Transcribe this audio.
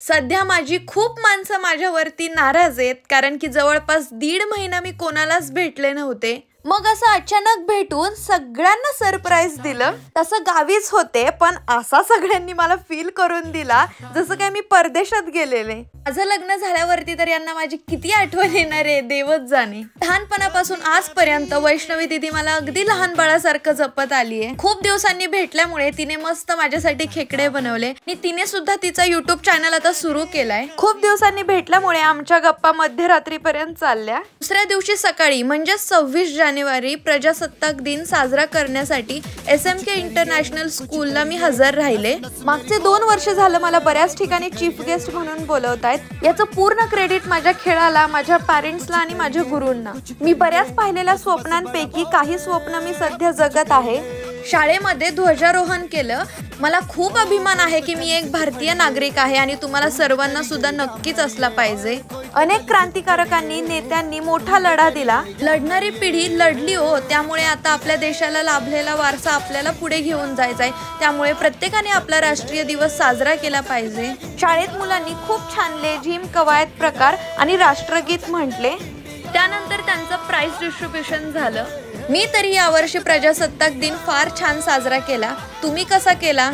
सध्या माझी खूप माणसं माझ्यावरती नाराज आहेत, कारण की जवळपास 1.5 महिना मी कोणालाच भेटले नव्हते. मग असं अचानक भेटून सगळ्यांना सरप्राईज दिलं. तसं गावीच होते, पण असा सगळ्यांनी मला फील करून दिला जसं काय मी परदेशात गेलेले. माझं लग्न झाल्यावरती तर यांना माझी किती आठवण येणार आहे देवच जाणे. लहानपणापासून आजपर्यंत वैष्णवी दिदी मला अगदी लहान बाळासारखं जपत आलीये. खूप दिवसांनी भेटल्यामुळे तिने मस्त माझ्यासाठी खेकडे बनवले आणि तिने सुद्धा तिचा युट्यूब चॅनल आता सुरू केलाय. खूप दिवसांनी भेटल्यामुळे आमच्या गप्पा मध्यरात्रीपर्यंत चालल्या. दुसऱ्या दिवशी सकाळी म्हणजे 26 जानेवारी प्रजासत्ताक दिन साजरा करण्यासाठी SMK इंटरनॅशनल स्कूलला मी हजर राहिले. मागचे 2 वर्ष झालं मला बऱ्याच ठिकाणी चीफ गेस्ट म्हणून बोलवतायत. याचं पूर्ण क्रेडिट माझ्या खेळाला, माझ्या पॅरेंट्सला आणि माझ्या गुरूंना. मी बऱ्याच पाहिलेल्या स्वप्नांपैकी काही स्वप्न मी सध्या जगत आहे. शाळेमध्ये ध्वजारोहण केलं. मला खूप अभिमान आहे की मी एक भारतीय नागरिक आहे आणि तुम्हाला सर्वांना सुद्धा नक्कीच असला पाहिजे. अनेक क्रांतिकारकांनी, नेत्यांनी मोठा लढा दिला. लढणारी पिढी लढली हो, त्यामुळे आता आपल्या देशाला लाभलेला वारसा आपल्याला पुढे घेऊन जायचा आहे. त्यामुळे प्रत्येकाने आपला राष्ट्रीय दिवस साजरा केला पाहिजे. शाळेत मुलांनी खूप छान लेझिम, कवायत प्रकार आणि राष्ट्रगीत म्हटले. त्यानंतर त्यांचं प्राइज डिस्ट्रीब्युशन झालं. मी तरी यावर्षी प्रजासत्ताक दिन फार छान साजरा केला. तुम्ही कसा केला?